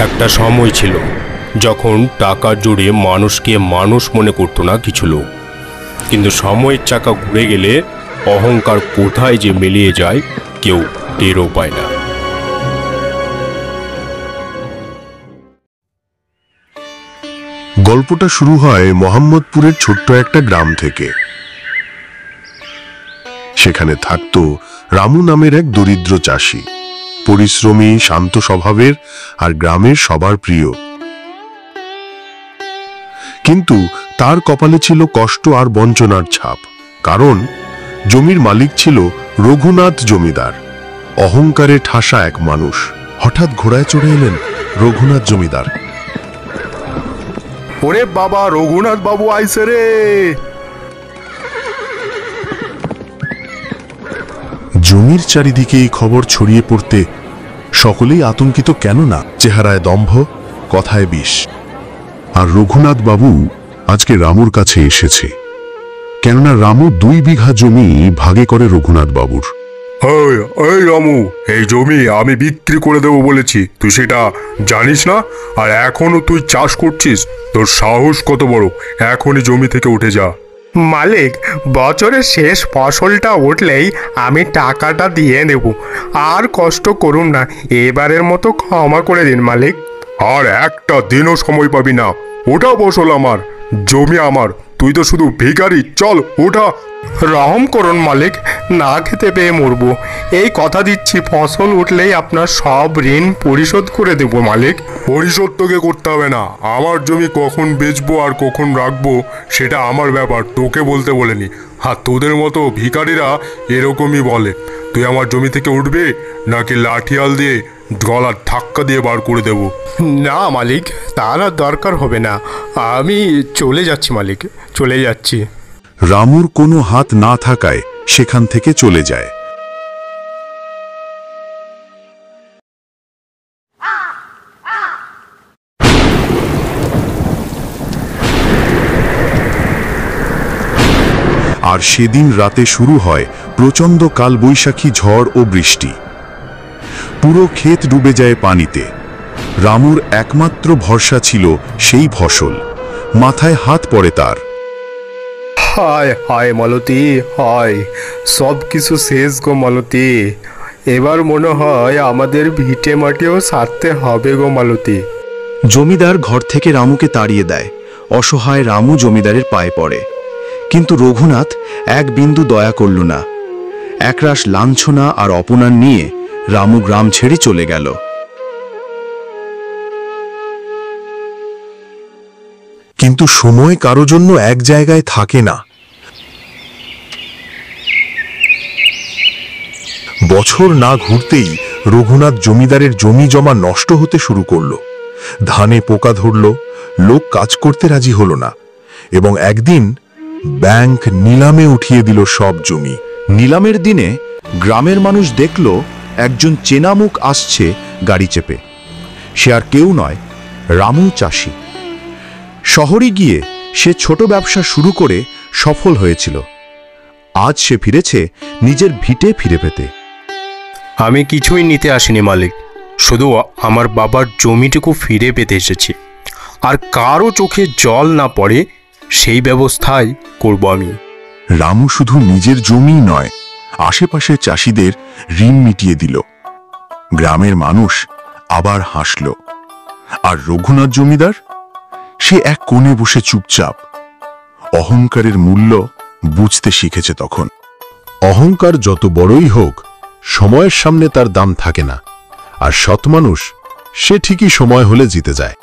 একটা সময় ছিল যখন টাকার জোরে মানুষকে মানুষ মনে করতো না কিছু লোক, কিন্তু সময়ের চাকা ঘুরে গেলে অহংকার কোথায় যে মিলিয়ে যায় কেউ টেরও পায় না। গল্পটা শুরু হয় মোহাম্মদপুরের ছোট্ট একটা গ্রাম থেকে। সেখানে থাকত রামু নামের এক দরিদ্র চাষি, পরিশ্রমী, শান্ত স্বভাবের আর গ্রামের সবার প্রিয়। কিন্তু তার কপালে ছিল কষ্ট আর বঞ্চনার ছাপ, কারণ জমির মালিক ছিল রঘুনাথ জমিদার, অহংকারে ঠাসা এক মানুষ। হঠাৎ ঘোড়ায় চড়ে এলেন রঘুনাথ জমিদার। ওরে বাবা, রঘুনাথ বাবু আইছে রে। জমির চারিদিকে এই খবর ছড়িয়ে পড়তে সকলেই আতঙ্কিত, কেননা চেহারায় দম্ভ, কথায় বিষ। আর রঘুনাথ বাবু আজকে রামুর কাছে এসেছে, কেননা রামু 2 বিঘা জমি ভাগে করে রঘুনাথ বাবুর। এই রামু, এই জমি আমি বিক্রি করে দেবো বলেছি, তুই সেটা জানিস না? আর এখনো তুই চাষ করছিস? তোর সাহস কত বড়! এখনই জমি থেকে উঠে যা। মালিক, বছরের শেষ ফসলটা উঠলেই আমি টাকাটা দিয়ে দেব। আর কষ্ট করুন না, এবারের মতো ক্ষমা করে দিন মালিক। আর একটা দিনও সময় পাবি না। ওটা ফসল আমার, জমি আমার, তুই তো শুধু ভিখারি। চল ওটা। রহম করুন মালিক, না খেতে পেয়ে মরবো। এই কথা দিচ্ছি, ফসল উঠলেই আপনার সব ঋণ পরিশোধ করে দেব মালিক। পরিশোধ তোকে করতে হবে না। আমার জমি কখন বেচবো আর কখন রাখবো সেটা আমার ব্যাপার, তোকে বলতে বলেনি। হ্যাঁ, তোদের মতো ভিখারিরা এরকমই বলে। তুই আমার জমি থেকে উঠবে নাকি লাঠিয়াল দিয়ে গলার ধাক্কা দিয়ে বার করে দেব? না মালিক, তার আর দরকার হবে না। আমি চলে যাচ্ছি মালিক, চলে যাচ্ছি। রামুর কোনো হাত না থাকায় সেখান থেকে চলে যায়। আর সেদিন রাতে শুরু হয় প্রচণ্ড কালবৈশাখী ঝড় ও বৃষ্টি। পুরো ক্ষেত ডুবে যায় পানিতে। রামুর একমাত্র ভরসা ছিল সেই ফসল। মাথায় হাত পড়ে তার। হায় হায় মালতী, হায়, সব কিছু শেষ গো মালতী। এবার মনে হয় আমাদের ভিটে মাটিও সারতে হবে গো মালতী। জমিদার ঘর থেকে রামুকে তাড়িয়ে দেয়। অসহায় রামু জমিদারের পায়ে পড়ে, কিন্তু রঘুনাথ এক বিন্দু দয়া করল না। একরাশ লাঞ্ছনা আর অপমান নিয়ে রামু গ্রাম ছেড়ে চলে গেল। কিন্তু সময় কারো জন্য এক জায়গায় থাকে না। বছর না ঘুরতেই রঘুনাথ জমিদারের জমি জমা নষ্ট হতে শুরু করল। ধানে পোকা ধরল, লোক কাজ করতে রাজি হল না, এবং একদিন ব্যাংক নিলামে উঠিয়ে দিল সব জমি। নিলামের দিনে গ্রামের মানুষ দেখল একজন চেনা মুখ আসছে গাড়ি চেপে। সে আর কেউ নয়, রামু চাষি। শহরে গিয়ে সে ছোট ব্যবসা শুরু করে সফল হয়েছিল। আজ সে ফিরেছে নিজের ভিটে ফিরে পেতে। আমি কিছুই নিতে আসিনি মালিক, শুধু আমার বাবার জমিটুকু ফিরে পেতে এসেছি। আর কারো চোখে জল না পড়ে সেই ব্যবস্থাই করব আমি। রামু শুধু নিজের জমি নয়, আশেপাশের চাষিদের ঋণ মিটিয়ে দিল। গ্রামের মানুষ আবার হাসল। আর রঘুনাথ জমিদার, সে এক কোণে বসে চুপচাপ। অহংকারের মূল্য বুঝতে শিখেছে তখন। অহংকার যত বড়ই হোক, সময়ের সামনে তার দাম থাকে না। আর সৎ মানুষ, সে ঠিকই সময় হলে জিতে যায়।